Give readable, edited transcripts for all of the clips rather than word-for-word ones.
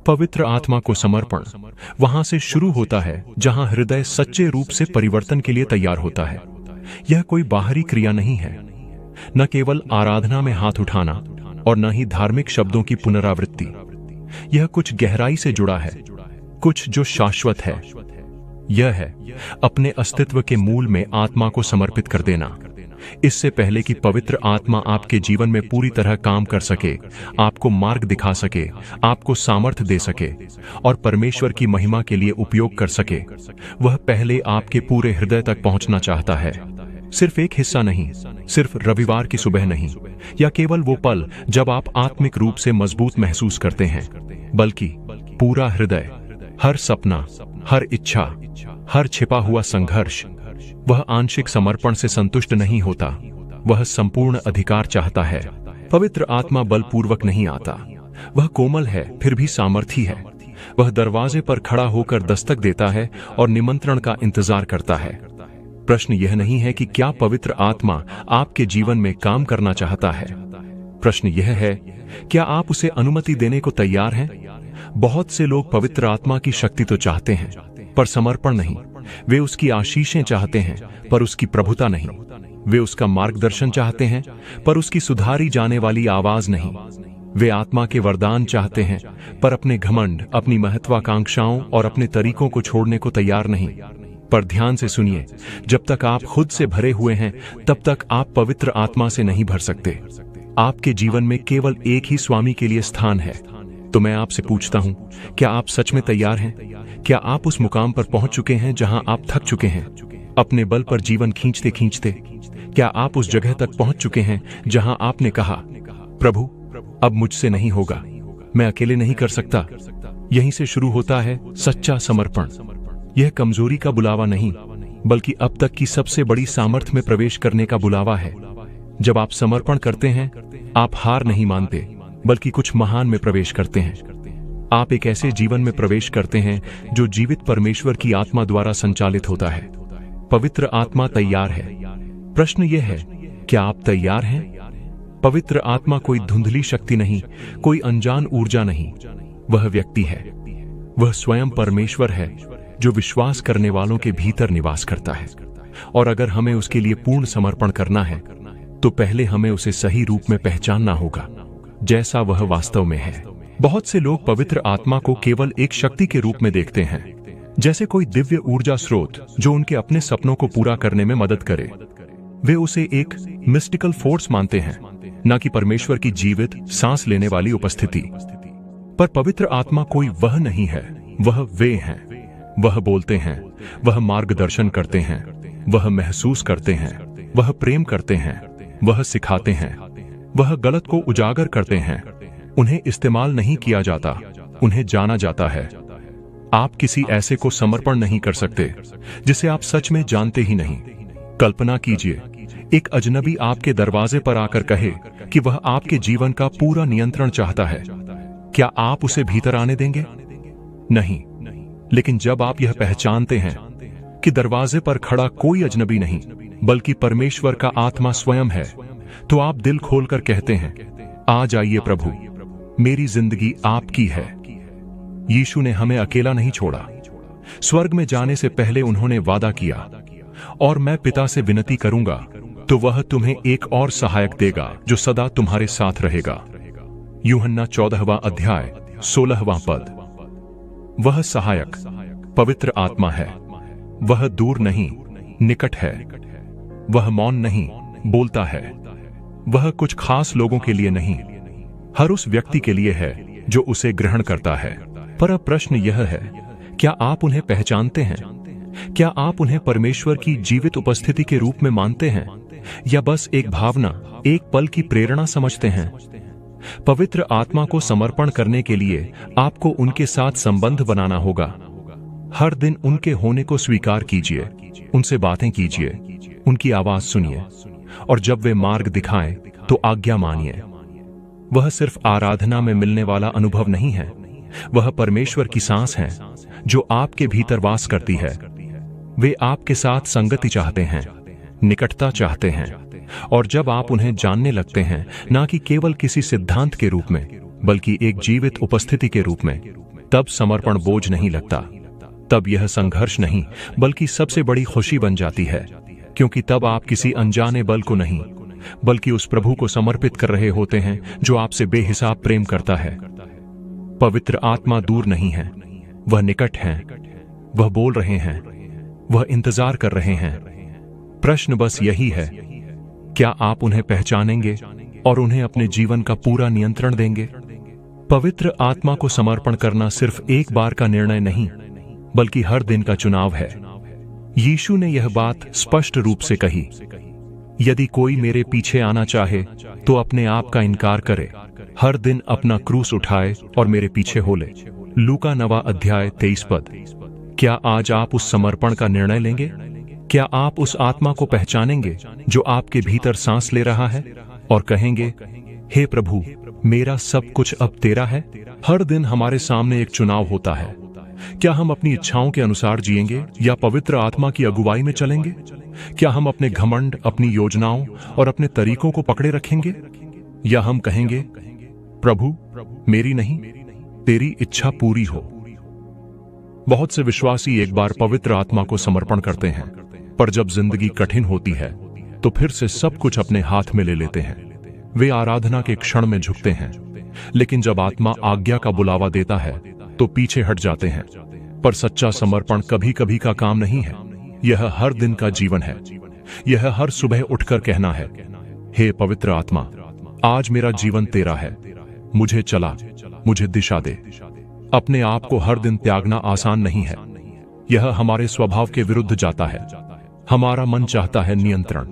पवित्र आत्मा को समर्पण वहां से शुरू होता है जहां हृदय सच्चे रूप से परिवर्तन के लिए तैयार होता है। यह कोई बाहरी क्रिया नहीं है, न केवल आराधना में हाथ उठाना और न ही धार्मिक शब्दों की पुनरावृत्ति। यह कुछ गहराई से जुड़ा है, कुछ जो शाश्वत है। यह है अपने अस्तित्व के मूल में आत्मा को समर्पित कर देना। इससे पहले कि पवित्र आत्मा आपके जीवन में पूरी तरह काम कर सके, आपको मार्ग दिखा सके, आपको सामर्थ्य दे सके और परमेश्वर की महिमा के लिए उपयोग कर सके, वह पहले आपके पूरे हृदय तक पहुंचना चाहता है। सिर्फ एक हिस्सा नहीं, सिर्फ रविवार की सुबह नहीं, या केवल वो पल जब आप आत्मिक रूप से मजबूत महसूस करते हैं, बल्कि पूरा हृदय, हर सपना, हर इच्छा, हर छिपा हुआ संघर्ष। वह आंशिक समर्पण से संतुष्ट नहीं होता, वह संपूर्ण अधिकार चाहता है। पवित्र आत्मा बलपूर्वक नहीं आता, वह कोमल है फिर भी सामर्थी है। वह दरवाजे पर खड़ा होकर दस्तक देता है और निमंत्रण का इंतजार करता है। प्रश्न यह नहीं है कि क्या पवित्र आत्मा आपके जीवन में काम करना चाहता है। प्रश्न यह है, क्या आप उसे अनुमति देने को तैयार हैं? बहुत से लोग पवित्र आत्मा की शक्ति तो चाहते हैं, पर समर्पण नहीं। वे उसकी आशीषें चाहते हैं, पर उसकी प्रभुता नहीं। वे उसका मार्गदर्शन चाहते हैं, पर उसकी सुधारी जाने वाली आवाज नहीं। वे आत्मा के वरदान चाहते हैं, पर अपने घमंड, अपनी महत्वाकांक्षाओं और अपने तरीकों को छोड़ने को तैयार नहीं। पर ध्यान से सुनिए, जब तक आप खुद से भरे हुए हैं, तब तक आप पवित्र आत्मा से नहीं भर सकते। आपके जीवन में केवल एक ही स्वामी के लिए स्थान है। तो मैं आपसे पूछता हूं, क्या आप सच में तैयार हैं? क्या आप उस मुकाम पर पहुंच चुके हैं जहां आप थक चुके हैं, अपने बल पर जीवन खींचते खींचते? क्या आप उस जगह तक पहुंच चुके हैं जहां आपने कहा, प्रभु अब मुझसे नहीं होगा, मैं अकेले नहीं कर सकता? यहीं से शुरू होता है सच्चा समर्पण। यह कमजोरी का बुलावा नहीं, बल्कि अब तक की सबसे बड़ी सामर्थ्य में प्रवेश करने का बुलावा है। जब आप समर्पण करते हैं, आप हार नहीं मानते, बल्कि कुछ महान में प्रवेश करते हैं। आप एक ऐसे जीवन में प्रवेश करते हैं जो जीवित परमेश्वर की आत्मा द्वारा संचालित होता है। पवित्र आत्मा तैयार है। प्रश्न यह है, क्या आप तैयार हैं? पवित्र आत्मा कोई धुंधली शक्ति नहीं, कोई अनजान ऊर्जा नहीं। वह व्यक्ति है, वह स्वयं परमेश्वर है जो विश्वास करने वालों के भीतर निवास करता है। और अगर हमें उसके लिए पूर्ण समर्पण करना है, तो पहले हमें उसे सही रूप में पहचानना होगा, जैसा वह वास्तव में है। बहुत से लोग पवित्र आत्मा को केवल एक शक्ति के रूप में देखते हैं, जैसे कोई दिव्य ऊर्जा स्रोत जो उनके अपने सपनों को पूरा करने में मदद करे। वे उसे एक मिस्टिकल फोर्स मानते हैं, न कि परमेश्वर की जीवित सांस लेने वाली उपस्थिति। पर पवित्र आत्मा कोई वह नहीं है, वह वे हैं। वह बोलते हैं, वह मार्गदर्शन करते हैं, वह महसूस करते हैं, वह प्रेम करते हैं, वह सिखाते हैं, वह गलत को उजागर करते हैं। उन्हें इस्तेमाल नहीं किया जाता, उन्हें जाना जाता है। आप किसी ऐसे को समर्पण नहीं कर सकते जिसे आप सच में जानते ही नहीं। कल्पना कीजिए, एक अजनबी आपके दरवाजे पर आकर कहे कि वह आपके जीवन का पूरा नियंत्रण चाहता है। क्या आप उसे भीतर आने देंगे? नहीं। लेकिन जब आप यह पहचानते हैं कि दरवाजे पर खड़ा कोई अजनबी नहीं, बल्कि परमेश्वर का आत्मा स्वयं है, तो आप दिल खोलकर कहते हैं, आ जाइए प्रभु, मेरी जिंदगी आपकी है। यीशु ने हमें अकेला नहीं छोड़ा। स्वर्ग में जाने से पहले उन्होंने वादा किया, और मैं पिता से विनती करूंगा तो वह तुम्हें एक और सहायक देगा जो सदा तुम्हारे साथ रहेगा। यूहन्ना 14वां अध्याय 16वां पद। वह सहायक पवित्र आत्मा है। वह दूर नहीं, निकट है। वह मौन नहीं, बोलता है। वह कुछ खास लोगों के लिए नहीं, हर उस व्यक्ति के लिए है जो उसे ग्रहण करता है। पर अब प्रश्न यह है, क्या आप उन्हें पहचानते हैं? क्या आप उन्हें परमेश्वर की जीवित उपस्थिति के रूप में मानते हैं, या बस एक भावना, एक पल की प्रेरणा समझते हैं? पवित्र आत्मा को समर्पण करने के लिए आपको उनके साथ संबंध बनाना होगा। हर दिन उनके होने को स्वीकार कीजिए, उनसे बातें कीजिए, उनकी आवाज सुनिए, और जब वे मार्ग दिखाएं तो आज्ञा मानिए। वह सिर्फ आराधना में मिलने वाला अनुभव नहीं है, वह परमेश्वर की सांस है जो आपके भीतर वास करती है। वे आपके साथ संगति चाहते हैं, निकटता चाहते हैं, और जब आप उन्हें जानने लगते हैं, ना कि केवल किसी सिद्धांत के रूप में, बल्कि एक जीवित उपस्थिति के रूप में, तब समर्पण बोझ नहीं लगता। तब यह संघर्ष नहीं बल्कि सबसे बड़ी खुशी बन जाती है, क्योंकि तब आप किसी अनजाने बल को नहीं बल्कि उस प्रभु को समर्पित कर रहे होते हैं जो आपसे बेहिसाब प्रेम करता है। पवित्र आत्मा दूर नहीं है, वह निकट हैं, वह बोल रहे हैं, वह इंतजार कर रहे हैं। प्रश्न बस यही है, क्या आप उन्हें पहचानेंगे और उन्हें अपने जीवन का पूरा नियंत्रण देंगे? पवित्र आत्मा को समर्पण करना सिर्फ एक बार का निर्णय नहीं बल्कि हर दिन का चुनाव है। यीशु ने यह बात स्पष्ट रूप से कही, यदि कोई मेरे पीछे आना चाहे तो अपने आप का इनकार करे, हर दिन अपना क्रूस उठाए और मेरे पीछे हो ले। लूका 9 अध्याय 23 पद। क्या आज आप उस समर्पण का निर्णय लेंगे? क्या आप उस आत्मा को पहचानेंगे जो आपके भीतर सांस ले रहा है और कहेंगे, हे प्रभु, मेरा सब कुछ अब तेरा है? हर दिन हमारे सामने एक चुनाव होता है। क्या हम अपनी इच्छाओं के अनुसार जिएंगे या पवित्र आत्मा की अगुवाई में चलेंगे? क्या हम अपने घमंड, अपनी योजनाओं और अपने तरीकों को पकड़े रखेंगे, या हम कहेंगे, प्रभु, मेरी नहीं, तेरी इच्छा पूरी हो? बहुत से विश्वासी एक बार पवित्र आत्मा को समर्पण करते हैं, पर जब जिंदगी कठिन होती है तो फिर से सब कुछ अपने हाथ में ले लेते हैं। वे आराधना के क्षण में झुकते हैं, लेकिन जब आत्मा आज्ञा का बुलावा देता है तो पीछे हट जाते हैं। पर सच्चा समर्पण कभी कभी का काम नहीं है, यह हर दिन का जीवन है। यह हर सुबह उठकर कहना है, हे पवित्र आत्मा, आज मेरा जीवन तेरा है, मुझे चला, मुझे दिशा दे। अपने आप को हर दिन त्यागना आसान नहीं है, यह हमारे स्वभाव के विरुद्ध जाता है। हमारा मन चाहता है नियंत्रण,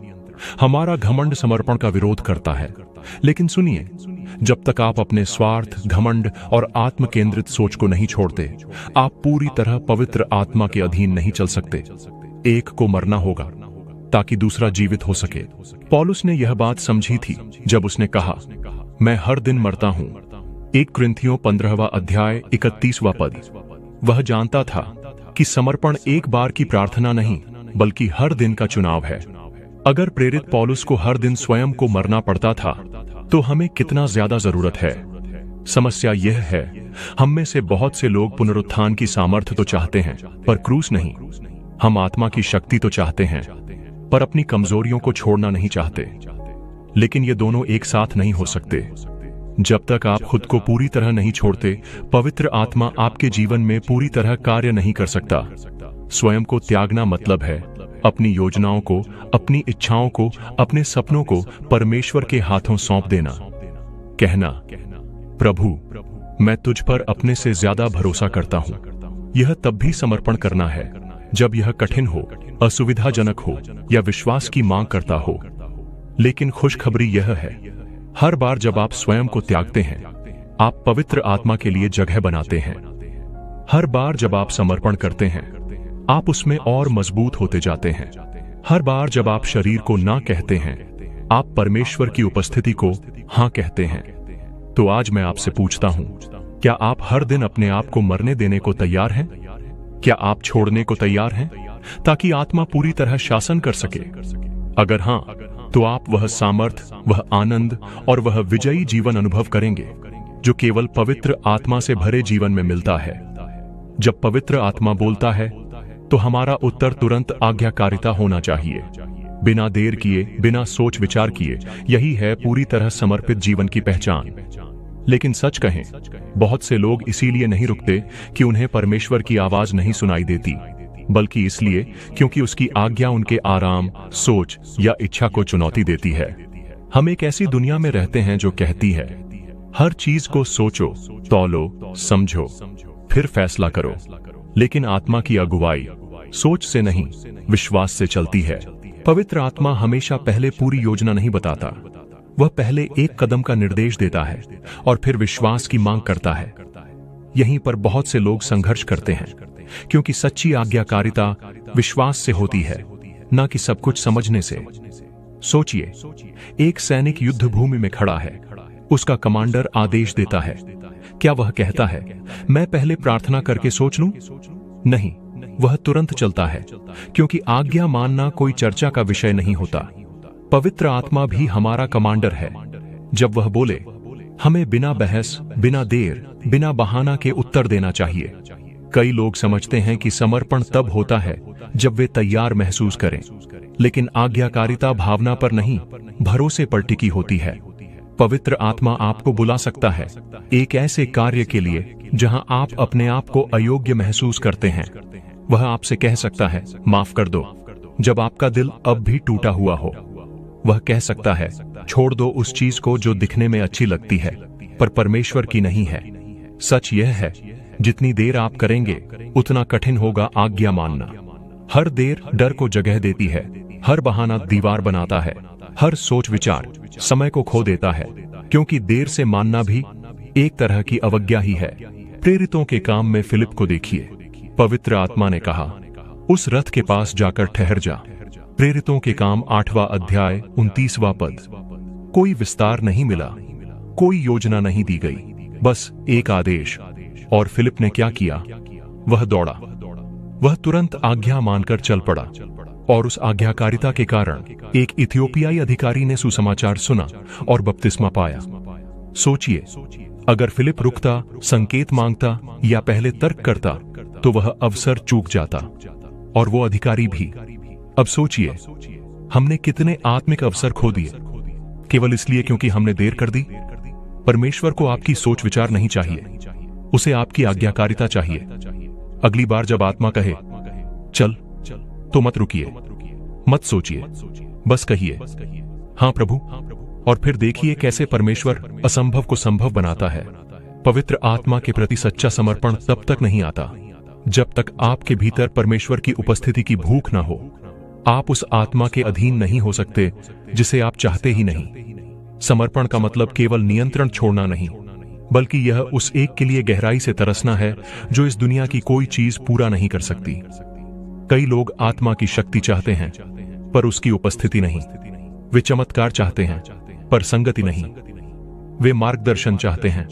हमारा घमंड समर्पण का विरोध करता है। लेकिन सुनिए, जब तक आप अपने स्वार्थ, घमंड और आत्म केंद्रित सोच को नहीं छोड़ते, आप पूरी तरह पवित्र आत्मा के अधीन नहीं चल सकते। एक को मरना होगा ताकि दूसरा जीवित हो सके। पौलुस ने यह बात समझी थी जब उसने कहा, मैं हर दिन मरता हूं। 1 कुरिन्थियों 15 अध्याय 31 पद। वह जानता था कि समर्पण एक बार की प्रार्थना नहीं बल्कि हर दिन का चुनाव है। अगर प्रेरित पौलुस को हर दिन स्वयं को मरना पड़ता था तो हमें कितना ज्यादा जरूरत है। समस्या यह है, हम में से बहुत से लोग पुनरुत्थान की सामर्थ्य तो चाहते हैं पर क्रूस नहीं। हम आत्मा की शक्ति तो चाहते हैं पर अपनी कमजोरियों को छोड़ना नहीं चाहते। लेकिन ये दोनों एक साथ नहीं हो सकते। जब तक आप खुद को पूरी तरह नहीं छोड़ते, पवित्र आत्मा आपके जीवन में पूरी तरह कार्य नहीं कर सकता। स्वयं को त्यागना मतलब है अपनी योजनाओं को, अपनी इच्छाओं को, अपने सपनों को परमेश्वर के हाथों सौंप देना। कहना, प्रभु, मैं तुझ पर अपने से ज्यादा भरोसा करता हूं। यह तब भी समर्पण करना है जब यह कठिन हो, असुविधाजनक हो या विश्वास की मांग करता हो। लेकिन खुशखबरी यह है, हर बार जब आप स्वयं को त्यागते हैं, आप पवित्र आत्मा के लिए जगह बनाते हैं। हर बार जब आप समर्पण करते हैं, आप उसमें और मजबूत होते जाते हैं। हर बार जब आप शरीर को ना कहते हैं, आप परमेश्वर की उपस्थिति को हां कहते हैं। तो आज मैं आपसे पूछता हूं, क्या आप हर दिन अपने आप को मरने देने को तैयार हैं? क्या आप छोड़ने को तैयार हैं ताकि आत्मा पूरी तरह शासन कर सके? अगर हां, तो आप वह सामर्थ्य, वह आनंद और वह विजयी जीवन अनुभव करेंगे जो केवल पवित्र आत्मा से भरे जीवन में मिलता है। जब पवित्र आत्मा बोलता है तो हमारा उत्तर तुरंत आज्ञाकारिता होना चाहिए, बिना देर किए, बिना सोच विचार किए। यही है पूरी तरह समर्पित जीवन की पहचान। लेकिन सच कहें, बहुत से लोग इसीलिए नहीं रुकते कि उन्हें परमेश्वर की आवाज नहीं सुनाई देती, बल्कि इसलिए क्योंकि उसकी आज्ञा उनके आराम, सोच या इच्छा को चुनौती देती है। हम एक ऐसी दुनिया में रहते हैं जो कहती है, हर चीज को सोचो, तौलो, समझो, फिर फैसला करो। लेकिन आत्मा की अगुवाई सोच से नहीं, विश्वास से चलती है। पवित्र आत्मा हमेशा पहले पूरी योजना नहीं बताता। वह पहले एक कदम का निर्देश देता है और फिर विश्वास की मांग करता है। यहीं पर बहुत से लोग संघर्ष करते हैं, क्योंकि सच्ची आज्ञाकारिता विश्वास से होती है, न कि सब कुछ समझने से। सोचिए, एक सैनिक युद्ध भूमि में खड़ा है। उसका कमांडर आदेश देता है। क्या वह कहता है, मैं पहले प्रार्थना करके सोच लूं? नहीं, वह तुरंत चलता है, क्योंकि आज्ञा मानना कोई चर्चा का विषय नहीं होता। पवित्र आत्मा भी हमारा कमांडर है। जब वह बोले, हमें बिना बहस, बिना देर, बिना बहाना के उत्तर देना चाहिए। कई लोग समझते हैं कि समर्पण तब होता है जब वे तैयार महसूस करें, लेकिन आज्ञाकारिता भावना पर नहीं, भरोसे पर टिकी होती है। पवित्र आत्मा आपको बुला सकता है एक ऐसे कार्य के लिए जहां आप अपने आप को अयोग्य महसूस करते हैं। वह आपसे कह सकता है, माफ कर दो, जब आपका दिल अब भी टूटा हुआ हो। वह कह सकता है, छोड़ दो उस चीज को जो दिखने में अच्छी लगती है पर परमेश्वर की नहीं है। सच यह है, जितनी देर आप करेंगे उतना कठिन होगा आज्ञा मानना। हर देर डर को जगह देती है, हर बहाना दीवार बनाता है, हर सोच विचार समय को खो देता है, क्योंकि देर से मानना भी एक तरह की अवज्ञा ही है। प्रेरितों के काम में फिलिप को देखिए। पवित्र आत्मा ने कहा, उस रथ के पास जाकर ठहर जा। प्रेरितों के काम 8वां अध्याय 29वां पद। कोई विस्तार नहीं मिला, कोई योजना नहीं दी गई, बस एक आदेश। और फिलिप ने क्या किया? वह दौड़ा। वह तुरंत आज्ञा मानकर चल पड़ा, और उस आज्ञाकारिता के कारण एक इथियोपियाई अधिकारी ने सुसमाचार सुना और बपतिस्मा पाया। सोचिए, अगर फिलिप रुकता, संकेत मांगता या पहले तर्क करता तो वह अवसर चूक जाता, और वो अधिकारी भी। अब सोचिए, हमने कितने आत्मिक अवसर खो दिए केवल इसलिए क्योंकि हमने देर कर दी। परमेश्वर को आपकी सोच विचार नहीं चाहिए, उसे आपकी आज्ञाकारिता चाहिए। अगली बार जब आत्मा कहे चल, तो मत रुकिए, मत सोचिए, बस कहिए, हां प्रभु, और फिर देखिए कैसे परमेश्वर असंभव को संभव बनाता है। पवित्र आत्मा के प्रति सच्चा समर्पण तब तक नहीं आता जब तक आपके भीतर परमेश्वर की उपस्थिति की भूख ना हो। आप उस आत्मा के अधीन नहीं हो सकते जिसे आप चाहते ही नहीं। समर्पण का मतलब केवल नियंत्रण छोड़ना नहीं, बल्कि यह उस एक के लिए गहराई से तरसना है जो इस दुनिया की कोई चीज पूरा नहीं कर सकती। कई लोग आत्मा की शक्ति चाहते हैं पर उसकी उपस्थिति नहीं। वे चमत्कार चाहते हैं पर संगति नहीं। वे मार्गदर्शन चाहते हैं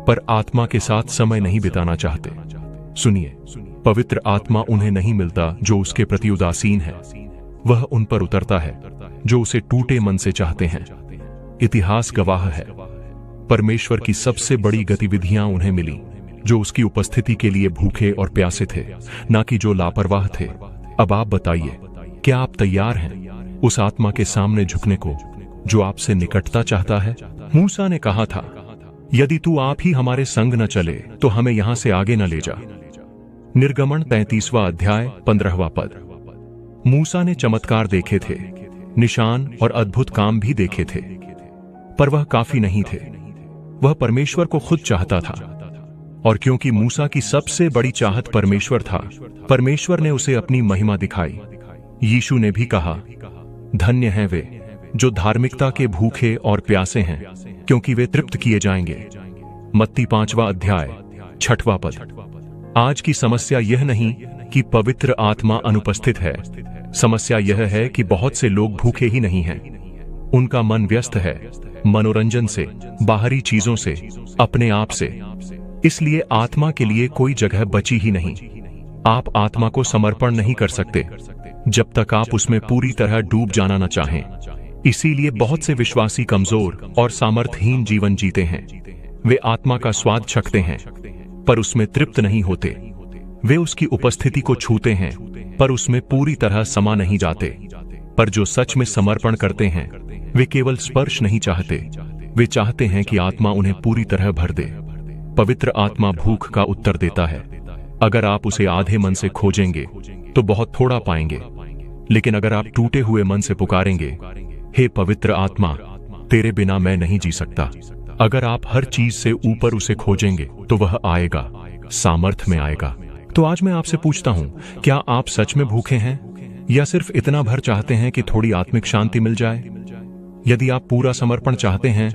पर आत्मा के साथ समय नहीं बिताना चाहते। सुनिए, पवित्र आत्मा उन्हें नहीं मिलता जो उसके प्रति उदासीन है। वह उन पर उतरता है जो उसे टूटे मन से चाहते हैं। इतिहास गवाह है, परमेश्वर की सबसे बड़ी गतिविधियां उन्हें मिली जो उसकी उपस्थिति के लिए भूखे और प्यासे थे, ना कि जो लापरवाह थे। अब आप बताइए, क्या आप तैयार हैं उस आत्मा के सामने झुकने को जो आपसे निकटता चाहता है? मूसा ने कहा था, यदि तू आप ही हमारे संग न चले तो हमें यहां से आगे न ले जा। निर्गमन 33वां अध्याय 15वां पद। मूसा ने चमत्कार देखे थे, निशान और अद्भुत काम भी देखे थे, पर वह काफी नहीं थे। वह परमेश्वर को खुद चाहता था, और क्योंकि मूसा की सबसे बड़ी चाहत परमेश्वर था, परमेश्वर ने उसे अपनी महिमा दिखाई। यीशु ने भी कहा, धन्य हैं वे जो धार्मिकता के भूखे और प्यासे हैं, क्योंकि वे तृप्त किए जाएंगे। मत्ती 5वां अध्याय 6वां पद। आज की समस्या यह नहीं कि पवित्र आत्मा अनुपस्थित है। समस्या यह है कि बहुत से लोग भूखे ही नहीं हैं। उनका मन व्यस्त है मनोरंजन से, बाहरी चीजों से, अपने आप से। इसलिए आत्मा के लिए कोई जगह बची ही नहीं। आप आत्मा को समर्पण नहीं कर सकते जब तक आप उसमें पूरी तरह डूब जाना न चाहें। इसीलिए बहुत से विश्वासी कमजोर और सामर्थ्यहीन जीवन जीते हैं। वे आत्मा का स्वाद चखते हैं पर उसमें तृप्त नहीं होते। वे उसकी उपस्थिति को छूते हैं पर उसमें पूरी तरह समा नहीं जाते। पर जो सच में समर्पण करते हैं वे केवल स्पर्श नहीं चाहते, वे चाहते हैं कि आत्मा उन्हें पूरी तरह भर दे। पवित्र आत्मा भूख का उत्तर देता है। अगर आप उसे आधे मन से खोजेंगे तो बहुत थोड़ा पाएंगे, लेकिन अगर आप टूटे हुए मन से पुकारेंगे, हे पवित्र आत्मा, तेरे बिना मैं नहीं जी सकता, अगर आप हर चीज से ऊपर उसे खोजेंगे तो वह आएगा, सामर्थ्य में आएगा। तो आज मैं आपसे पूछता हूं, क्या आप सच में भूखे हैं या सिर्फ इतना भर चाहते हैं कि थोड़ी आत्मिक शांति मिल जाए? यदि आप पूरा समर्पण चाहते हैं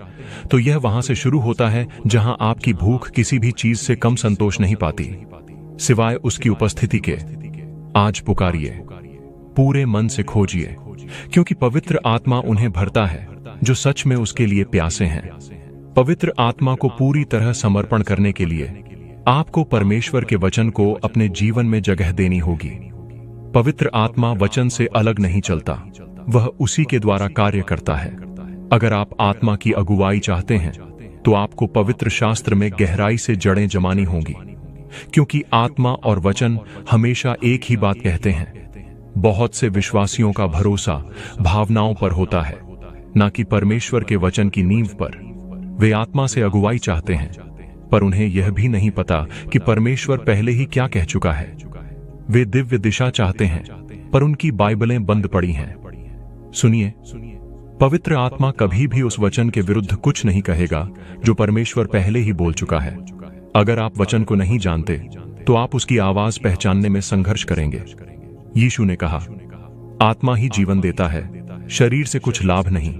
तो यह वहां से शुरू होता है जहां आपकी भूख किसी भी चीज से कम संतोष नहीं पाती सिवाय उसकी उपस्थिति के। आज पुकारिए, पूरे मन से खोजिए, क्योंकि पवित्र आत्मा उन्हें भरता है जो सच में उसके लिए प्यासे हैं। पवित्र आत्मा को पूरी तरह समर्पण करने के लिए आपको परमेश्वर के वचन को अपने जीवन में जगह देनी होगी। पवित्र आत्मा वचन से अलग नहीं चलता, वह उसी के द्वारा कार्य करता है। अगर आप आत्मा की अगुवाई चाहते हैं तो आपको पवित्र शास्त्र में गहराई से जड़ें जमानी होंगी, क्योंकि आत्मा और वचन हमेशा एक ही बात कहते हैं। बहुत से विश्वासियों का भरोसा भावनाओं पर होता है, न कि परमेश्वर के वचन की नींव पर। वे आत्मा से अगुवाई चाहते हैं, पर उन्हें यह भी नहीं पता कि परमेश्वर पहले ही क्या कह चुका है। वे दिव्य दिशा चाहते हैं, पर उनकी बाइबलें बंद पड़ी हैं। सुनिए, पवित्र आत्मा कभी भी उस वचन के विरुद्ध कुछ नहीं कहेगा जो परमेश्वर पहले ही बोल चुका है। अगर आप वचन को नहीं जानते तो आप उसकी आवाज पहचानने में संघर्ष करेंगे। यीशु ने कहा, आत्मा ही जीवन देता है, शरीर से कुछ लाभ नहीं।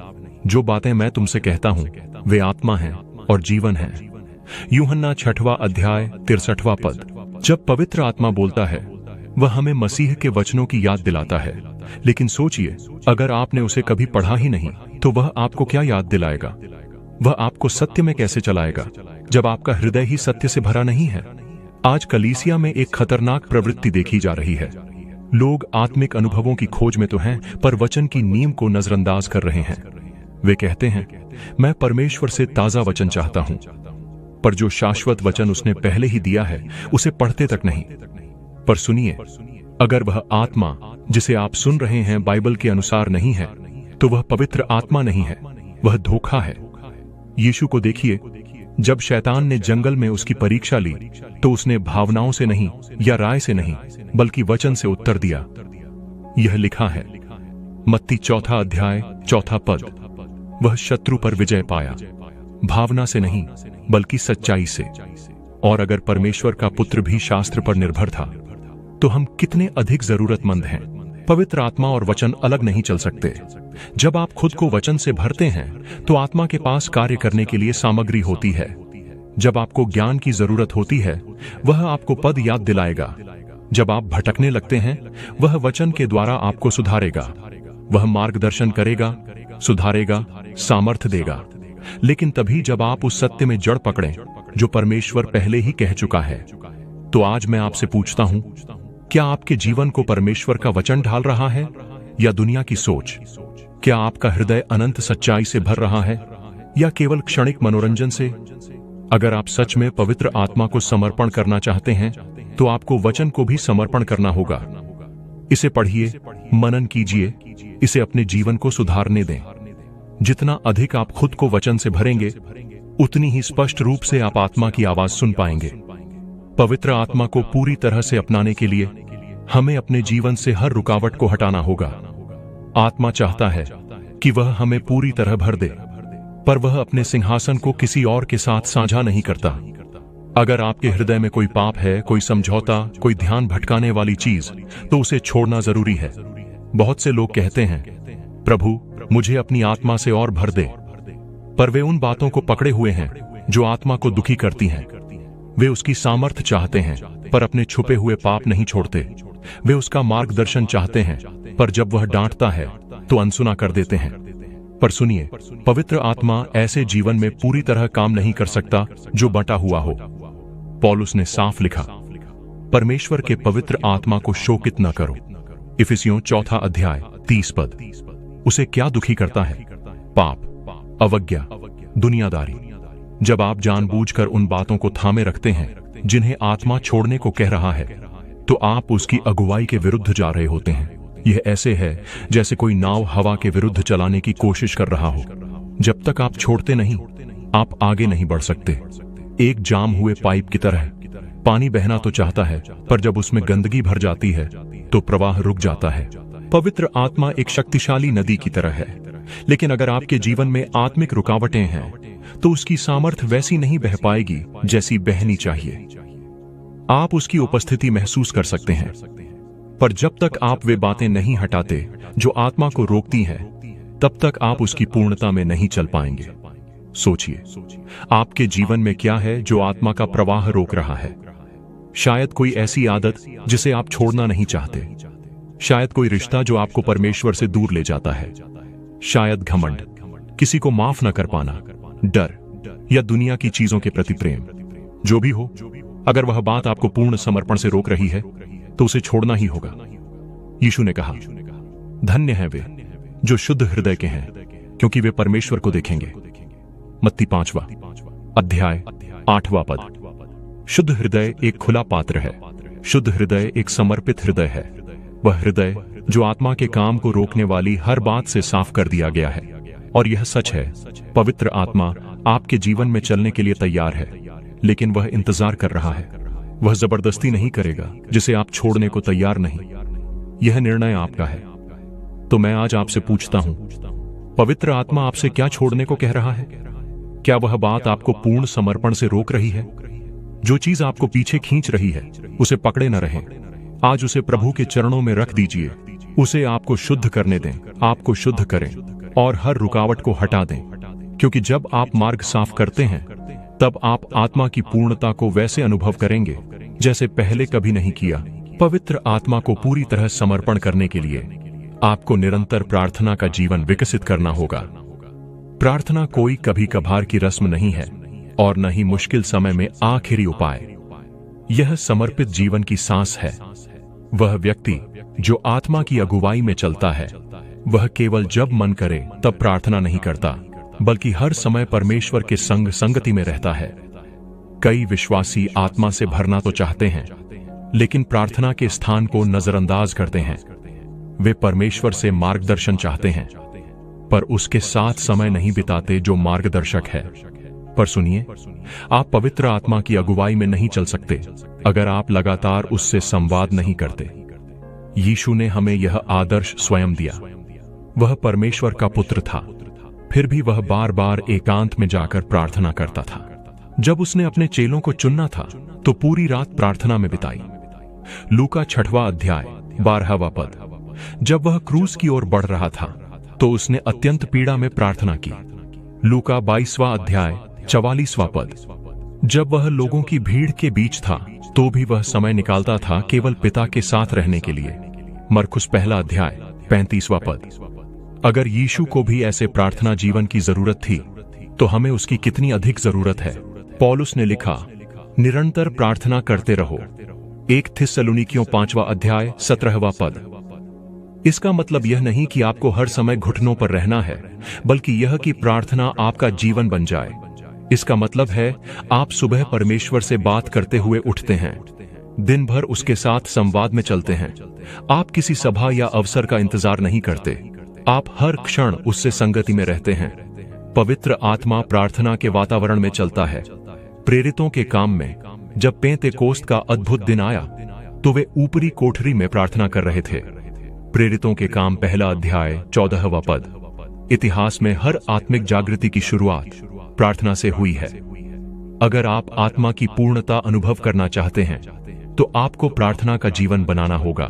जो बातें मैं तुमसे कहता हूं वे आत्मा हैं और जीवन हैं। यूहन्ना 6वां अध्याय 63वां पद। जब पवित्र आत्मा बोलता है वह हमें मसीह के वचनों की याद दिलाता है। लेकिन सोचिए, अगर आपने उसे कभी पढ़ा ही नहीं तो वह आपको क्या याद दिलाएगा? वह आपको सत्य में कैसे चलाएगा जब आपका हृदय ही सत्य से भरा नहीं है? आज कलीसिया में एक खतरनाक प्रवृत्ति देखी जा रही है। लोग आत्मिक अनुभवों की खोज में तो हैं, पर वचन की नींव को नजरअंदाज कर रहे हैं। वे कहते हैं, मैं परमेश्वर से ताजा वचन चाहता हूं, पर जो शाश्वत वचन उसने पहले ही दिया है उसे पढ़ते तक नहीं। पर सुनिए, अगर वह आत्मा जिसे आप सुन रहे हैं बाइबल के अनुसार नहीं है तो वह पवित्र आत्मा नहीं है, वह धोखा है। यीशु को देखिए, जब शैतान ने जंगल में उसकी परीक्षा ली तो उसने भावनाओं से नहीं या राय से नहीं बल्कि वचन से उत्तर दिया। यह लिखा है मत्ती 4 अध्याय 4 पद। वह शत्रु पर विजय पाया, भावना से नहीं बल्कि सच्चाई से। और अगर परमेश्वर का पुत्र भी शास्त्र पर निर्भर था तो हम कितने अधिक जरूरतमंद हैं। पवित्र आत्मा और वचन अलग नहीं चल सकते। जब आप खुद को वचन से भरते हैं तो आत्मा के पास कार्य करने के लिए सामग्री होती है। जब आपको ज्ञान की जरूरत होती है वह आपको पद याद दिलाएगा। जब आप भटकने लगते हैं वह वचन के द्वारा आपको सुधारेगा। वह मार्गदर्शन करेगा, सुधारेगा, सामर्थ्य देगा। लेकिन तभी जब आप उस सत्य में जड़ पकड़ें जो परमेश्वर पहले ही कह चुका है। तो आज मैं आपसे पूछता हूं, क्या आपके जीवन को परमेश्वर का वचन ढाल रहा है या दुनिया की सोच? क्या आपका हृदय अनंत सच्चाई से भर रहा है या केवल क्षणिक मनोरंजन से? अगर आप सच में पवित्र आत्मा को समर्पण करना चाहते हैं तो आपको वचन को भी समर्पण करना होगा। इसे पढ़िए, मनन कीजिए, इसे अपने जीवन को सुधारने दें। जितना अधिक आप खुद को वचन से भरेंगे उतनी ही स्पष्ट रूप से आप आत्मा की आवाज सुन पाएंगे। पवित्र आत्मा को पूरी तरह से अपनाने के लिए हमें अपने जीवन से हर रुकावट को हटाना होगा। आत्मा चाहता है कि वह हमें पूरी तरह भर दे, पर वह अपने सिंहासन को किसी और के साथ साझा नहीं करता। अगर आपके हृदय में कोई पाप है, कोई समझौता, कोई ध्यान भटकाने वाली चीज, तो उसे छोड़ना जरूरी है। बहुत से लोग कहते हैं, प्रभु मुझे अपनी आत्मा से और भर दे, पर वे उन बातों को पकड़े हुए हैं जो आत्मा को दुखी करती हैं। वे उसकी सामर्थ्य चाहते हैं पर अपने छुपे हुए पाप नहीं छोड़ते। वे उसका मार्गदर्शन चाहते हैं, पर जब वह डांटता है तो अनसुना कर देते हैं। पर सुनिए, पवित्र आत्मा ऐसे जीवन में पूरी तरह काम नहीं कर सकता जो बंटा हुआ हो। पौलुस ने साफ लिखा, परमेश्वर के पवित्र आत्मा को शोकित न करो। इफिसियों 4 अध्याय 30 पद। उसे क्या दुखी करता है? पाप, अवज्ञा, दुनियादारी। जब आप जानबूझकर उन बातों को थामे रखते हैं जिन्हें आत्मा छोड़ने को कह रहा है, तो आप उसकी अगुवाई के विरुद्ध जा रहे होते हैं। यह ऐसे है जैसे कोई नाव हवा के विरुद्ध चलाने की कोशिश कर रहा हो। जब तक आप छोड़ते नहीं, आप आगे नहीं बढ़ सकते। एक जाम हुए पाइप की तरह पानी बहना तो चाहता है, पर जब उसमें गंदगी भर जाती है तो प्रवाह रुक जाता है। पवित्र आत्मा एक शक्तिशाली नदी की तरह है, लेकिन अगर आपके जीवन में आत्मिक रुकावटें हैं तो उसकी सामर्थ्य वैसी नहीं बह पाएगी जैसी बहनी चाहिए। आप उसकी उपस्थिति महसूस कर सकते हैं, पर जब तक आप वे बातें नहीं हटाते जो आत्मा को रोकती हैं, तब तक आप उसकी पूर्णता में नहीं चल पाएंगे। सोचिए, आपके जीवन में क्या है जो आत्मा का प्रवाह रोक रहा है? शायद कोई ऐसी आदत जिसे आप छोड़ना नहीं चाहते, शायद कोई रिश्ता जो आपको परमेश्वर से दूर ले जाता है, शायद घमंड, किसी को माफ न कर पाना, डर या दुनिया की चीजों के प्रति प्रेम। जो भी हो, अगर वह बात आपको पूर्ण समर्पण से रोक रही है तो उसे छोड़ना ही होगा। यीशु ने कहा, धन्य हैं वे जो शुद्ध हृदय के हैं, क्योंकि वे परमेश्वर को देखेंगे। मत्ती 5 अध्याय 8वां पद। शुद्ध हृदय एक खुला पात्र है। शुद्ध हृदय एक समर्पित हृदय है। वह हृदय जो आत्मा के काम को रोकने वाली हर बात से साफ कर दिया गया है। और यह सच है, पवित्र आत्मा आपके जीवन में चलने के लिए तैयार है, लेकिन वह इंतजार कर रहा है। वह जबरदस्ती नहीं करेगा जिसे आप छोड़ने को तैयार नहीं। यह निर्णय आपका है। तो मैं आज आपसे पूछता हूं, पवित्र आत्मा आपसे क्या छोड़ने को कह रहा है? क्या वह बात आपको पूर्ण समर्पण से रोक रही है? जो चीज आपको पीछे खींच रही है, उसे पकड़े न रहें। आज उसे प्रभु के चरणों में रख दीजिए। उसे आपको शुद्ध करने दें, आपको शुद्ध करें और हर रुकावट को हटा दें। क्योंकि जब आप मार्ग साफ करते हैं, तब आप आत्मा की पूर्णता को वैसे अनुभव करेंगे जैसे पहले कभी नहीं किया। पवित्र आत्मा को पूरी तरह समर्पण करने के लिए आपको निरंतर प्रार्थना का जीवन विकसित करना होगा। प्रार्थना कोई कभी कभार की रस्म नहीं है और न ही मुश्किल समय में आखिरी उपाय। यह समर्पित जीवन की सांस है। वह व्यक्ति जो आत्मा की अगुवाई में चलता है, वह केवल जब मन करे तब प्रार्थना नहीं करता, बल्कि हर समय परमेश्वर के संग संगति में रहता है। कई विश्वासी आत्मा से भरना तो चाहते हैं, लेकिन प्रार्थना के स्थान को नजरअंदाज करते हैं। वे परमेश्वर से मार्गदर्शन चाहते हैं, पर उसके साथ समय नहीं बिताते जो मार्गदर्शक है। पर सुनिए, आप पवित्र आत्मा की अगुवाई में नहीं चल सकते अगर आप लगातार उससे संवाद नहीं करते। यीशु ने हमें यह आदर्श स्वयं दिया। वह परमेश्वर का पुत्र था, फिर भी वह बार बार एकांत में जाकर प्रार्थना करता था। जब उसने अपने चेलों को चुनना था, तो पूरी रात प्रार्थना में बिताई। लूका 6वां अध्याय 12वां पद। जब वह क्रूस की ओर बढ़ रहा था, तो उसने अत्यंत पीड़ा में प्रार्थना की। लूका 22वां अध्याय 44वां पद। जब वह लोगों की भीड़ के बीच था, तो भी वह समय निकालता था केवल पिता के साथ रहने के लिए। मरकुस 1 अध्याय 35वां पद। अगर यीशु को भी ऐसे प्रार्थना जीवन की जरूरत थी, तो हमें उसकी कितनी अधिक जरूरत है। पौलुस ने लिखा, निरंतर प्रार्थना करते रहो। 1 थिस्सलुनीकियों 5वां अध्याय 17वां पद। इसका मतलब यह नहीं कि आपको हर समय घुटनों पर रहना है, बल्कि यह कि प्रार्थना आपका जीवन बन जाए। इसका मतलब है आप सुबह परमेश्वर से बात करते हुए उठते हैं, दिन भर उसके साथ संवाद में चलते हैं। आप किसी सभा या अवसर का इंतजार नहीं करते, आप हर क्षण उससे संगति में रहते हैं। पवित्र आत्मा प्रार्थना के वातावरण में चलता है। प्रेरितों के काम में जब पेंतेकोस्त का अद्भुत दिन आया, तो वे ऊपरी कोठरी में प्रार्थना कर रहे थे। प्रेरितों के काम 1 अध्याय 14वां पद। इतिहास में हर आत्मिक जागृति की शुरुआत प्रार्थना से हुई है। अगर आप आत्मा की पूर्णता अनुभव करना चाहते हैं, तो आपको प्रार्थना का जीवन बनाना होगा।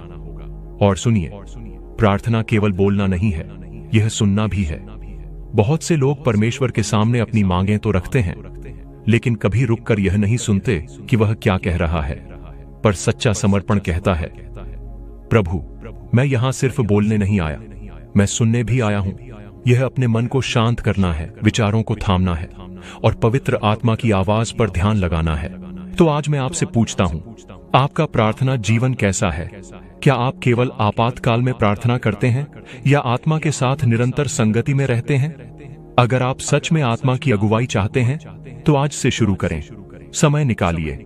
और सुनिए, प्रार्थना केवल बोलना नहीं है, यह सुनना भी है। बहुत से लोग परमेश्वर के सामने अपनी मांगें तो रखते हैं, लेकिन कभी रुककर यह नहीं सुनते कि वह क्या कह रहा है। पर सच्चा समर्पण कहता है, प्रभु, मैं यहां सिर्फ बोलने नहीं आया, मैं सुनने भी आया हूं। यह अपने मन को शांत करना है, विचारों को थामना है और पवित्र आत्मा की आवाज पर ध्यान लगाना है। तो आज मैं आपसे पूछता हूं, आपका प्रार्थना जीवन कैसा है? क्या आप केवल आपातकाल में प्रार्थना करते हैं या आत्मा के साथ निरंतर संगति में रहते हैं? अगर आप सच में आत्मा की अगुवाई चाहते हैं, तो आज से शुरू करें। समय निकालिए,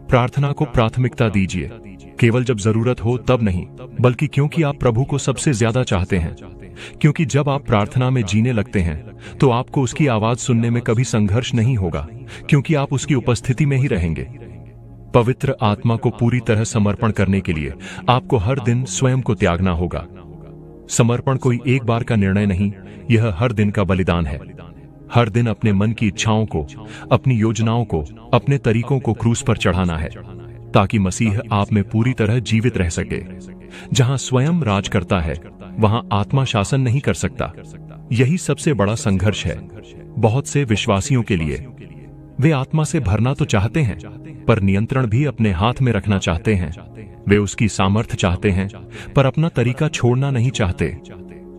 प्रार्थना को प्राथमिकता दीजिए। केवल जब जरूरत हो तब नहीं, बल्कि क्योंकि आप प्रभु को सबसे ज्यादा चाहते हैं। क्योंकि जब आप प्रार्थना में जीने लगते हैं, तो आपको उसकी आवाज सुनने में कभी संघर्ष नहीं होगा, क्योंकि आप उसकी उपस्थिति में ही रहेंगे। पवित्र आत्मा को पूरी तरह समर्पण करने के लिए आपको हर दिन स्वयं को त्यागना होगा। समर्पण कोई एक बार का निर्णय नहीं, यह हर दिन का बलिदान है। हर दिन अपने मन की इच्छाओं को, अपनी योजनाओं को, अपने तरीकों को क्रूस पर चढ़ाना है, ताकि मसीह आप में पूरी तरह जीवित रह सके। जहां स्वयं राज करता है, वहां आत्मा शासन नहीं कर सकता। यही सबसे बड़ा संघर्ष है बहुत से विश्वासियों के लिए। वे आत्मा से भरना तो चाहते हैं, पर नियंत्रण भी अपने हाथ में रखना चाहते हैं। वे उसकी सामर्थ्य चाहते हैं, पर अपना तरीका छोड़ना नहीं चाहते।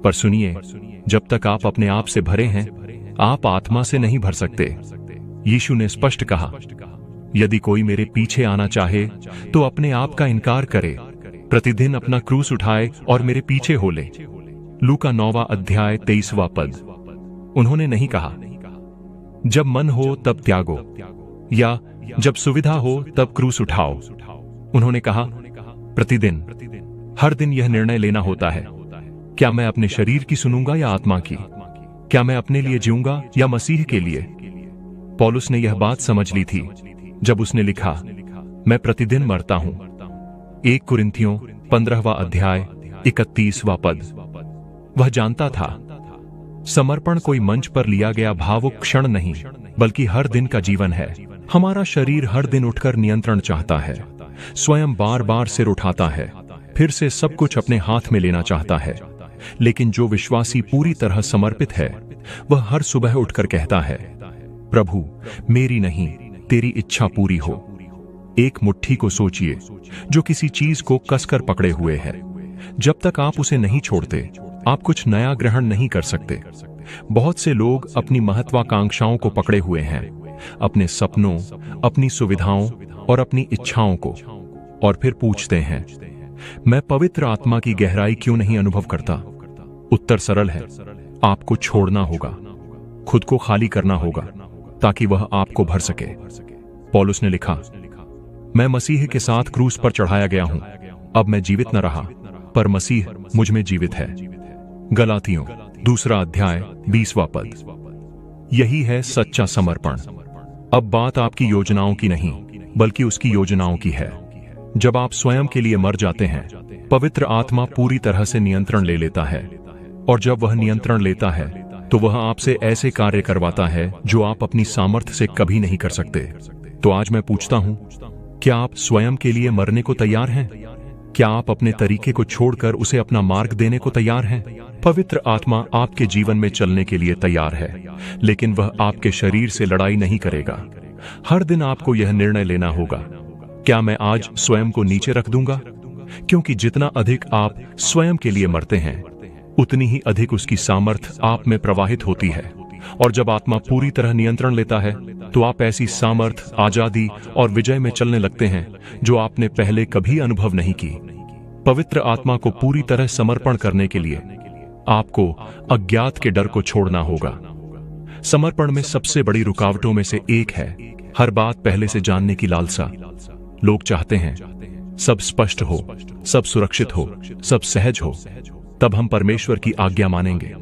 पर सुनिए, जब तक आप अपने आप से भरे हैं, आप आत्मा से नहीं भर सकते। यीशु ने स्पष्ट कहा, यदि कोई मेरे पीछे आना चाहे, तो अपने आप का इनकार करे, प्रतिदिन अपना क्रूस उठाए और मेरे पीछे हो ले। लूका 9वां अध्याय 23वां पद। उन्होंने नहीं कहा, जब मन हो तब त्यागो, या जब सुविधा हो तब क्रूस उठाओ। उन्होंने कहा, प्रतिदिन, हर दिन यह निर्णय लेना होता है, क्या मैं अपने शरीर की सुनूंगा या आत्मा की? क्या मैं अपने लिए जीऊंगा या मसीह के लिए? पौलुस ने यह बात समझ ली थी जब उसने लिखा, मैं प्रतिदिन मरता हूं। 1 कुरिन्थियों 15वां अध्याय 31वां पद। वह जानता था, समर्पण कोई मंच पर लिया गया भावुक क्षण नहीं, बल्कि हर दिन का जीवन है। हमारा शरीर हर दिन उठकर नियंत्रण चाहता है, स्वयं बार बार सिर उठाता है, फिर से सब कुछ अपने हाथ में लेना चाहता है। लेकिन जो विश्वासी पूरी तरह समर्पित है, वह हर सुबह उठकर कहता है, प्रभु, मेरी नहीं, तेरी इच्छा पूरी हो। एक मुट्ठी को सोचिए जो किसी चीज को कसकर पकड़े हुए है। जब तक आप उसे नहीं छोड़ते, आप कुछ नया ग्रहण नहीं कर सकते। बहुत से लोग अपनी महत्वाकांक्षाओं को पकड़े हुए हैं, अपने सपनों, अपनी सुविधाओं और अपनी इच्छाओं को, और फिर पूछते हैं, मैं पवित्र आत्मा की गहराई क्यों नहीं अनुभव करता? उत्तर सरल है, आपको छोड़ना होगा, खुद को खाली करना होगा, ताकि वह आपको भर सके। पौलुस ने लिखा, मैं मसीह के साथ क्रूस पर चढ़ाया गया हूं। अब मैं जीवित न रहा, पर मसीह मुझ में जीवित है। गलातियों 2 अध्याय 20वां पद। यही है सच्चा समर्पण। अब बात आपकी योजनाओं की नहीं, बल्कि उसकी योजनाओं की है। जब आप स्वयं के लिए मर जाते हैं, पवित्र आत्मा पूरी तरह से नियंत्रण ले लेता है, और जब वह नियंत्रण लेता है, तो वह आपसे ऐसे कार्य करवाता है जो आप अपनी सामर्थ्य से कभी नहीं कर सकते। तो आज मैं पूछता हूं, क्या आप स्वयं के लिए मरने को तैयार हैं? क्या आप अपने तरीके को छोड़कर उसे अपना मार्ग देने को तैयार हैं? पवित्र आत्मा आपके जीवन में चलने के लिए तैयार है, लेकिन वह आपके शरीर से लड़ाई नहीं करेगा। हर दिन आपको यह निर्णय लेना होगा, क्या मैं आज स्वयं को नीचे रख दूंगा? क्योंकि जितना अधिक आप स्वयं के लिए मरते हैं, उतनी ही अधिक उसकी सामर्थ्य आप में प्रवाहित होती है। और जब आत्मा पूरी तरह नियंत्रण लेता है, तो आप ऐसी सामर्थ्य, आजादी और विजय में चलने लगते हैं जो आपने पहले कभी अनुभव नहीं की। पवित्र आत्मा को पूरी तरह समर्पण करने के लिए आपको अज्ञात के डर को छोड़ना होगा। समर्पण में सबसे बड़ी रुकावटों में से एक है हर बात पहले से जानने की लालसा। लोग चाहते हैं सब स्पष्ट हो, सब सुरक्षित हो, सब सहज हो, तब हम परमेश्वर की आज्ञा मानेंगे।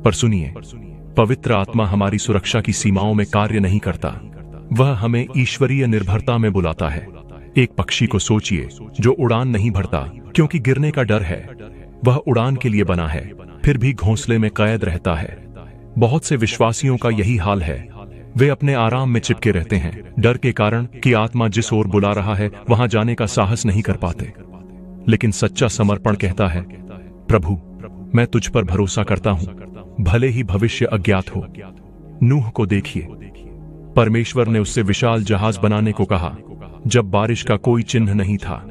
पर सुनिए, पवित्र आत्मा हमारी सुरक्षा की सीमाओं में कार्य नहीं करता, वह हमें ईश्वरीय निर्भरता में बुलाता है। एक पक्षी को सोचिए जो उड़ान नहीं भरता क्योंकि गिरने का डर है। वह उड़ान के लिए बना है, फिर भी घोंसले में कैद रहता है। बहुत से विश्वासियों का यही हाल है, वे अपने आराम में चिपके रहते हैं, डर के कारण कि आत्मा जिस ओर बुला रहा है वहां जाने का साहस नहीं कर पाते। लेकिन सच्चा समर्पण कहता है, प्रभु, मैं तुझ पर भरोसा करता हूं, भले ही भविष्य अज्ञात हो। नूह को देखिए, परमेश्वर ने उससे विशाल जहाज बनाने को कहा जब बारिश का कोई चिन्ह नहीं था।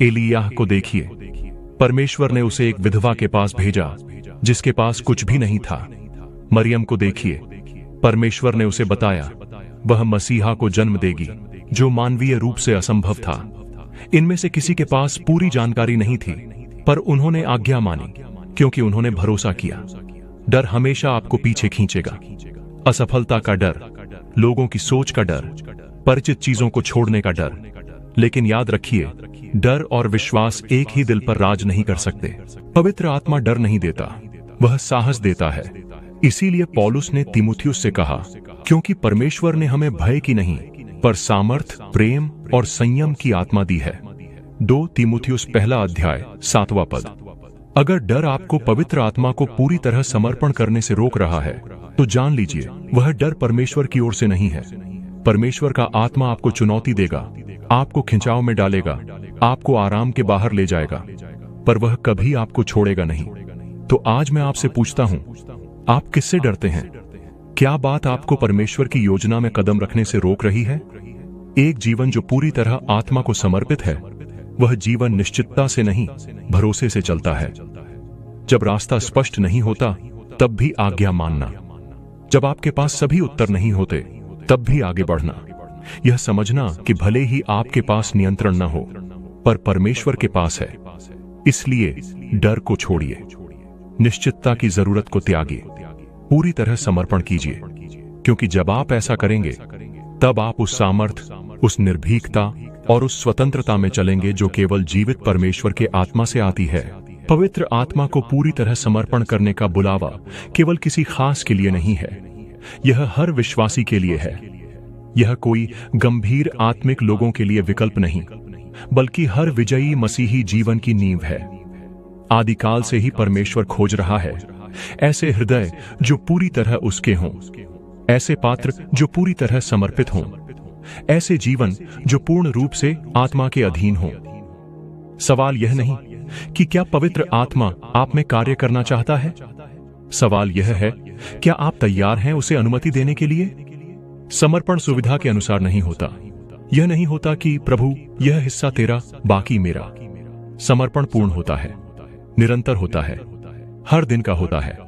एलियाह को देखिए, परमेश्वर ने उसे एक विधवा के पास भेजा जिसके पास कुछ भी नहीं था। मरियम को देखिए, परमेश्वर ने उसे बताया वह मसीहा को जन्म देगी जो मानवीय रूप से असंभव था। इनमें से किसी के पास पूरी जानकारी नहीं थी, पर उन्होंने आज्ञा मानी क्योंकि उन्होंने भरोसा किया। डर हमेशा आपको पीछे खींचेगा। असफलता का डर, लोगों की सोच का डर, परिचित चीजों को छोड़ने का डर। लेकिन याद रखिए, डर और विश्वास एक ही दिल पर राज नहीं कर सकते। पवित्र आत्मा डर नहीं देता, वह साहस देता है। इसीलिए पौलुस ने तीमुथियुस से कहा, क्योंकि परमेश्वर ने हमें भय की नहीं, पर सामर्थ, प्रेम और संयम की आत्मा दी है। 2 तीमुथियुस 1 अध्याय 7वां पद। अगर डर आपको पवित्र आत्मा को पूरी तरह समर्पण करने से रोक रहा है, तो जान लीजिए वह डर परमेश्वर की ओर से नहीं है। परमेश्वर का आत्मा आपको चुनौती देगा, आपको खिंचाव में डालेगा, आपको आराम के बाहर ले जाएगा, पर वह कभी आपको छोड़ेगा नहीं। तो आज मैं आपसे पूछता हूं, आप किससे डरते हैं? क्या बात आपको परमेश्वर की योजना में कदम रखने से रोक रही है? एक जीवन जो पूरी तरह आत्मा को समर्पित है, वह जीवन निश्चितता से नहीं, भरोसे से चलता है। जब रास्ता स्पष्ट नहीं होता, तब भी आज्ञा मानना। जब आपके पास सभी उत्तर नहीं होते, तब भी आगे बढ़ना। यह समझना कि भले ही आपके पास नियंत्रण न हो, पर परमेश्वर के पास है। इसलिए डर को छोड़िए, निश्चितता की जरूरत को त्यागिए, पूरी तरह समर्पण कीजिए, क्योंकि जब आप ऐसा करेंगे तब आप उस सामर्थ्य, उस निर्भीकता और उस स्वतंत्रता में चलेंगे जो केवल जीवित परमेश्वर के आत्मा से आती है। पवित्र आत्मा को पूरी तरह समर्पण करने का बुलावा केवल किसी खास के लिए नहीं है, यह हर विश्वासी के लिए है। यह कोई गंभीर आत्मिक लोगों के लिए विकल्प नहीं, बल्कि हर विजयी मसीही जीवन की नींव है। आदिकाल से ही परमेश्वर खोज रहा है ऐसे हृदय जो पूरी तरह उसके हों, ऐसे पात्र जो पूरी तरह समर्पित हों, ऐसे जीवन जो पूर्ण रूप से आत्मा के अधीन हों। सवाल यह नहीं कि क्या पवित्र आत्मा आप में कार्य करना चाहता है, सवाल यह है क्या आप तैयार हैं उसे अनुमति देने के लिए। समर्पण सुविधा के अनुसार नहीं होता। यह नहीं होता कि प्रभु यह हिस्सा तेरा बाकी मेरा। समर्पण पूर्ण होता है, निरंतर होता है, हर दिन का होता है।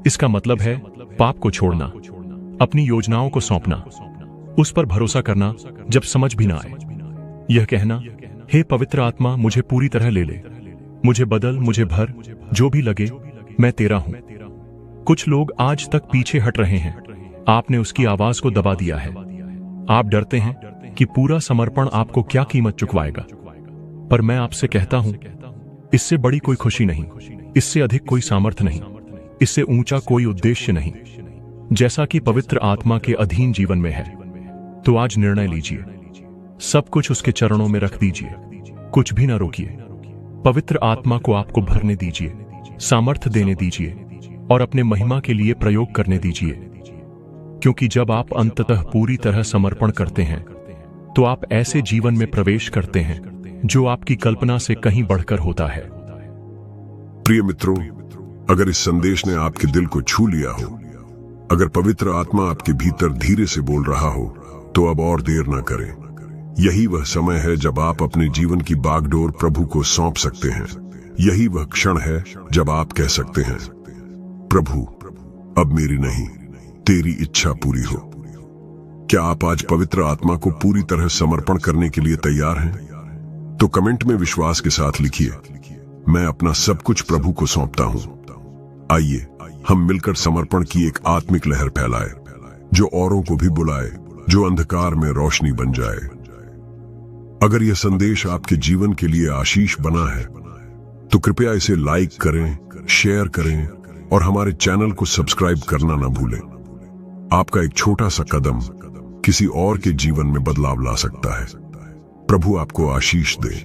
इसका मतलब है पाप को छोड़ना, अपनी योजनाओं को सौंपना, उस पर भरोसा करना जब समझ भी ना आए। यह कहना, हे पवित्र आत्मा मुझे पूरी तरह ले ले, मुझे बदल, मुझे भर, जो भी लगे मैं तेरा हूं। कुछ लोग आज तक पीछे हट रहे हैं। आपने उसकी आवाज को दबा दिया है। आप डरते हैं कि पूरा समर्पण आपको क्या कीमत चुकवाएगा। पर मैं आपसे कहता हूं, इससे बड़ी कोई खुशी नहीं, इससे अधिक कोई सामर्थ्य नहीं, इससे ऊंचा कोई उद्देश्य नहीं, जैसा कि पवित्र आत्मा के अधीन जीवन में है। तो आज निर्णय लीजिए, सब कुछ उसके चरणों में रख दीजिए, कुछ भी ना रोकिए। पवित्र आत्मा को आपको भरने दीजिए, सामर्थ्य देने दीजिए और अपने महिमा के लिए प्रयोग करने दीजिए। क्योंकि जब आप अंततः पूरी तरह समर्पण करते हैं तो आप ऐसे जीवन में प्रवेश करते हैं जो आपकी कल्पना से कहीं बढ़कर होता है। प्रिय मित्रों, अगर इस संदेश ने आपके दिल को छू लिया हो, अगर पवित्र आत्मा आपके भीतर धीरे से बोल रहा हो, तो अब और देर ना करें। यही वह समय है जब आप अपने जीवन की बागडोर प्रभु को सौंप सकते हैं। यही वह क्षण है जब आप कह सकते हैं, प्रभु अब मेरी नहीं, तेरी इच्छा पूरी हो। क्या आप आज पवित्र आत्मा को पूरी तरह समर्पण करने के लिए तैयार हैं? तो कमेंट में विश्वास के साथ लिखिए, मैं अपना सब कुछ प्रभु को सौंपता हूं। आइए हम मिलकर समर्पण की एक आत्मिक लहर फैलाए, जो औरों को भी बुलाए, जो अंधकार में रोशनी बन जाए। अगर यह संदेश आपके जीवन के लिए आशीष बना है तो कृपया इसे लाइक करें, शेयर करें और हमारे चैनल को सब्सक्राइब करना ना भूलें। आपका एक छोटा सा कदम किसी और के जीवन में बदलाव ला सकता है। प्रभु आपको आशीष दे।